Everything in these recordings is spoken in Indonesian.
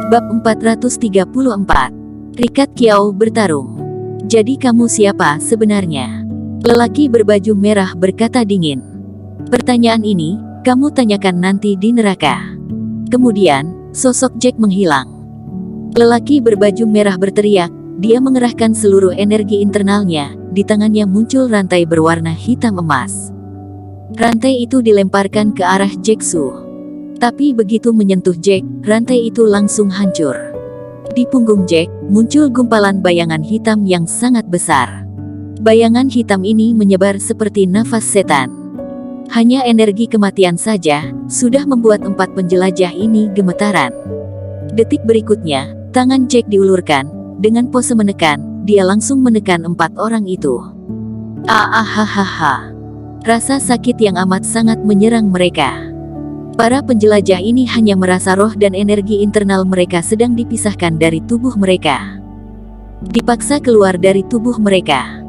Bab 434. Rikat Kiao bertarung. Jadi kamu siapa sebenarnya? Lelaki berbaju merah berkata dingin. Pertanyaan ini, kamu tanyakan nanti di neraka. Kemudian, sosok Jack menghilang. Lelaki berbaju merah berteriak, dia mengerahkan seluruh energi internalnya, di tangannya muncul rantai berwarna hitam emas. Rantai itu dilemparkan ke arah Jack Su. Tapi begitu menyentuh Jack, rantai itu langsung hancur. Di punggung Jack, muncul gumpalan bayangan hitam yang sangat besar. Bayangan hitam ini menyebar seperti nafas setan. Hanya energi kematian saja, sudah membuat 4 penjelajah ini gemetaran. Detik berikutnya, tangan Jack diulurkan, dengan pose menekan, dia langsung menekan 4 orang itu. Ahahaha. Rasa sakit yang amat sangat menyerang mereka. Para penjelajah ini hanya merasa roh dan energi internal mereka sedang dipisahkan dari tubuh mereka. Dipaksa keluar dari tubuh mereka.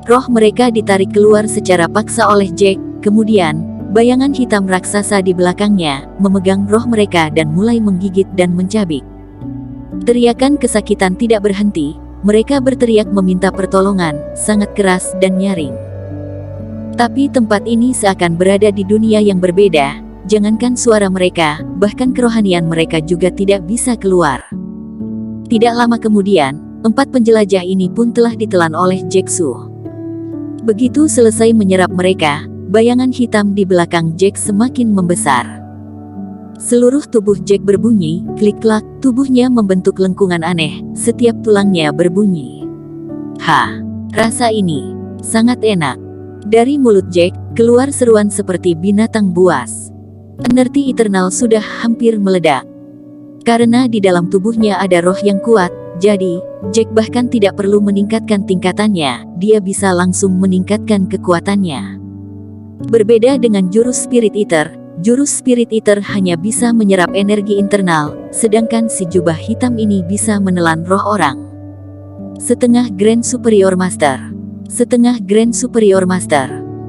Roh mereka ditarik keluar secara paksa oleh Jack, kemudian, bayangan hitam raksasa di belakangnya, memegang roh mereka dan mulai menggigit dan mencabik. Teriakan kesakitan tidak berhenti, mereka berteriak meminta pertolongan, sangat keras dan nyaring. Tapi tempat ini seakan berada di dunia yang berbeda. Jangankan suara mereka, bahkan kerohanian mereka juga tidak bisa keluar. Tidak lama kemudian, 4 penjelajah ini pun telah ditelan oleh Jack Su. Begitu selesai menyerap mereka, bayangan hitam di belakang Jack semakin membesar. Seluruh tubuh Jack berbunyi, klik-klak, tubuhnya membentuk lengkungan aneh, setiap tulangnya berbunyi. Rasa ini sangat enak. Dari mulut Jack, keluar seruan seperti binatang buas. Energi internal sudah hampir meledak. Karena di dalam tubuhnya ada roh yang kuat, jadi, Jack bahkan tidak perlu meningkatkan tingkatannya, dia bisa langsung meningkatkan kekuatannya. Berbeda dengan jurus Spirit Eater hanya bisa menyerap energi internal, sedangkan si jubah hitam ini bisa menelan roh orang. Setengah Grand Superior Master.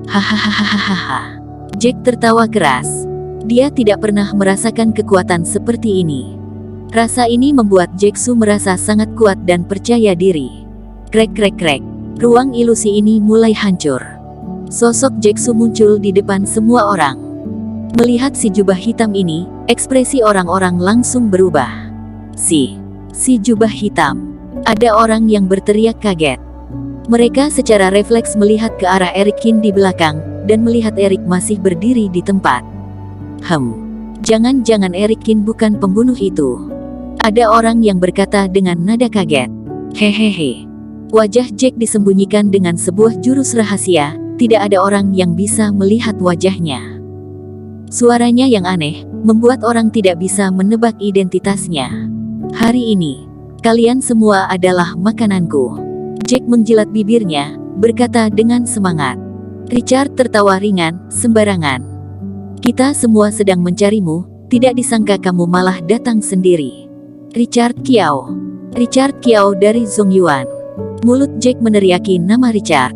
Hahaha. Jack tertawa keras. Dia tidak pernah merasakan kekuatan seperti ini. Rasa ini membuat Jack Su merasa sangat kuat dan percaya diri. Krek. Ruang ilusi ini mulai hancur. Sosok Jack Su muncul di depan semua orang. Melihat si jubah hitam ini, ekspresi orang-orang langsung berubah. Si jubah hitam. Ada orang yang berteriak kaget. Mereka secara refleks melihat ke arah Eric Kin di belakang, dan melihat Eric masih berdiri di tempat. Jangan-jangan Eric Kin bukan pembunuh itu. Ada orang yang berkata dengan nada kaget. Hehehe. Wajah Jack disembunyikan dengan sebuah jurus rahasia, tidak ada orang yang bisa melihat wajahnya. Suaranya yang aneh, membuat orang tidak bisa menebak identitasnya. Hari ini, kalian semua adalah makananku. Jack menjilat bibirnya, berkata dengan semangat. Richard tertawa ringan, sembarangan. Kita semua sedang mencarimu, tidak disangka kamu malah datang sendiri. Richard Kiao dari Zongyuan. Mulut Jack meneriaki nama Richard.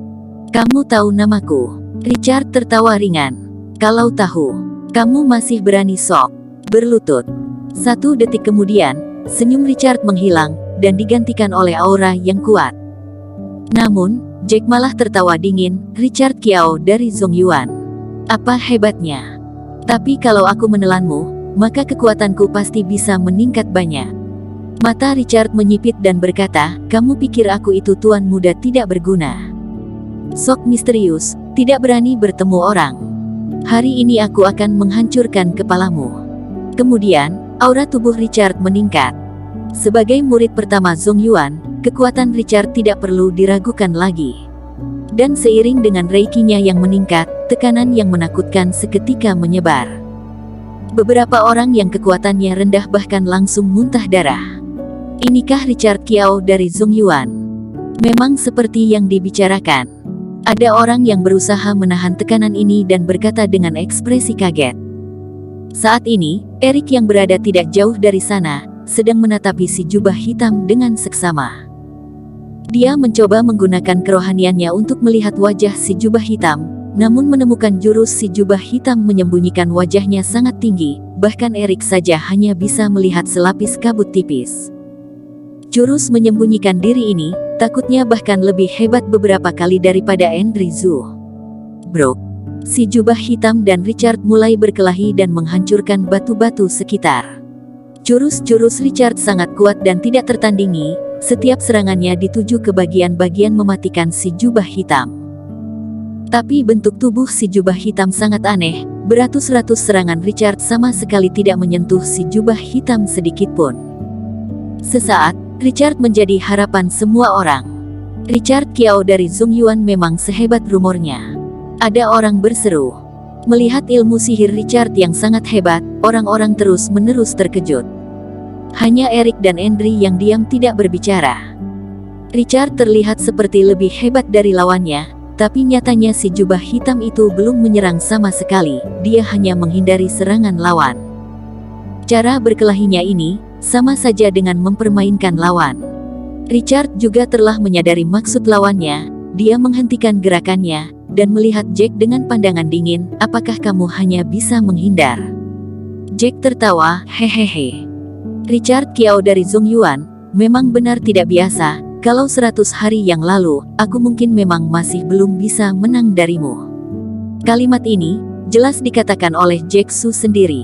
Kamu tahu namaku? Richard tertawa ringan. Kalau tahu, kamu masih berani sok berlutut. 1 detik kemudian, senyum Richard menghilang, dan digantikan oleh aura yang kuat. Namun, Jack malah tertawa dingin. Richard Kiao dari Zongyuan. Apa hebatnya? Tapi kalau aku menelanmu, maka kekuatanku pasti bisa meningkat banyak. Mata Richard menyipit dan berkata, kamu pikir aku itu tuan muda tidak berguna? Sok misterius, tidak berani bertemu orang. Hari ini aku akan menghancurkan kepalamu. Kemudian, aura tubuh Richard meningkat. Sebagai murid pertama Zongyuan, kekuatan Richard tidak perlu diragukan lagi. Dan seiring dengan reikinya yang meningkat, tekanan yang menakutkan seketika menyebar. Beberapa orang yang kekuatannya rendah bahkan langsung muntah darah. Inikah Richard Kiao dari Zongyuan? Memang seperti yang dibicarakan. Ada orang yang berusaha menahan tekanan ini dan berkata dengan ekspresi kaget. Saat ini, Eric yang berada tidak jauh dari sana, sedang menatapi si jubah hitam dengan seksama. Dia mencoba menggunakan kerohaniannya untuk melihat wajah si jubah hitam, namun menemukan jurus si jubah hitam menyembunyikan wajahnya sangat tinggi, bahkan Erik saja hanya bisa melihat selapis kabut tipis. Jurus menyembunyikan diri ini, takutnya bahkan lebih hebat beberapa kali daripada Andrew Zhu. Brok, si jubah hitam dan Richard mulai berkelahi dan menghancurkan batu-batu sekitar. Jurus-jurus Richard sangat kuat dan tidak tertandingi, setiap serangannya dituju ke bagian-bagian mematikan si jubah hitam. Tapi bentuk tubuh si jubah hitam sangat aneh, beratus-ratus serangan Richard sama sekali tidak menyentuh si jubah hitam sedikitpun. Sesaat, Richard menjadi harapan semua orang. Richard Kiao dari Zongyuan memang sehebat rumornya. Ada orang berseru. Melihat ilmu sihir Richard yang sangat hebat, orang-orang terus-menerus terkejut. Hanya Erik dan Andrew yang diam tidak berbicara. Richard terlihat seperti lebih hebat dari lawannya, tapi nyatanya si jubah hitam itu belum menyerang sama sekali, dia hanya menghindari serangan lawan. Cara berkelahinya ini, sama saja dengan mempermainkan lawan. Richard juga telah menyadari maksud lawannya, dia menghentikan gerakannya, dan melihat Jack dengan pandangan dingin, apakah kamu hanya bisa menghindar? Jack tertawa, hehehe. Richard Kiao dari Zongyuan, memang benar tidak biasa. Kalau 100 hari yang lalu, aku mungkin memang masih belum bisa menang darimu. Kalimat ini, jelas dikatakan oleh Jack Su sendiri.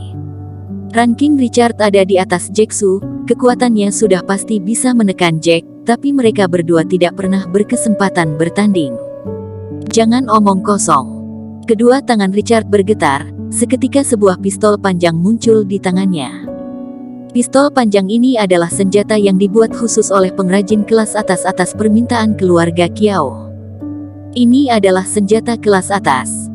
Ranking Richard ada di atas Jack Su, kekuatannya sudah pasti bisa menekan Jack, tapi mereka berdua tidak pernah berkesempatan bertanding. Jangan omong kosong. Kedua tangan Richard bergetar, seketika sebuah pistol panjang muncul di tangannya. Pistol panjang ini adalah senjata yang dibuat khusus oleh pengrajin kelas atas atas permintaan keluarga Kiao. Ini adalah senjata kelas atas.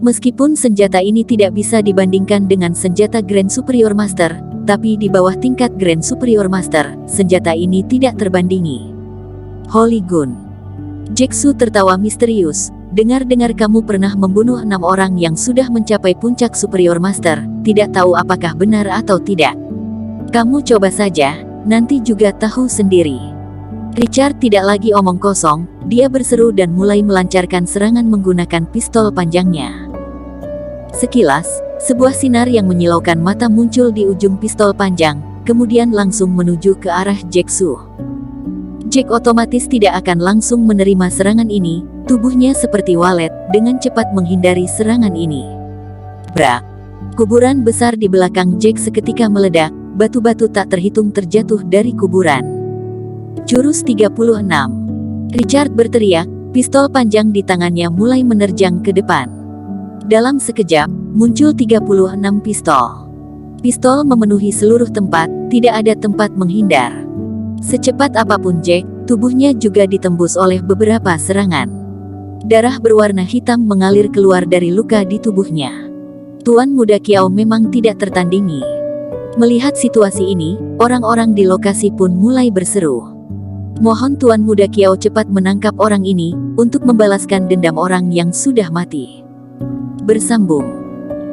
Meskipun senjata ini tidak bisa dibandingkan dengan senjata Grand Superior Master, tapi di bawah tingkat Grand Superior Master, senjata ini tidak terbandingi. Holy Gun. Jack Su tertawa misterius. Dengar-dengar kamu pernah membunuh 6 orang yang sudah mencapai puncak Superior Master, tidak tahu apakah benar atau tidak. Kamu coba saja, nanti juga tahu sendiri. Richard tidak lagi omong kosong, dia berseru dan mulai melancarkan serangan menggunakan pistol panjangnya. Sekilas, sebuah sinar yang menyilaukan mata muncul di ujung pistol panjang, kemudian langsung menuju ke arah Jack Su. Jack otomatis tidak akan langsung menerima serangan ini, tubuhnya seperti walet, dengan cepat menghindari serangan ini. Brak! Kuburan besar di belakang Jack seketika meledak, batu-batu tak terhitung terjatuh dari kuburan. Jurus 36. Richard berteriak, pistol panjang di tangannya mulai menerjang ke depan. Dalam sekejap, muncul 36 pistol. Pistol memenuhi seluruh tempat, tidak ada tempat menghindar. Secepat apapun Jack, tubuhnya juga ditembus oleh beberapa serangan. Darah berwarna hitam mengalir keluar dari luka di tubuhnya. Tuan Muda Kiao memang tidak tertandingi. Melihat situasi ini, orang-orang di lokasi pun mulai berseru. Mohon Tuan Muda Kiao cepat menangkap orang ini, untuk membalaskan dendam orang yang sudah mati. Bersambung.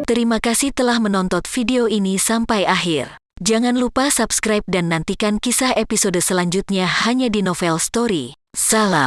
Terima kasih telah menonton video ini sampai akhir. Jangan lupa subscribe dan nantikan kisah episode selanjutnya hanya di Novel Story. Salam.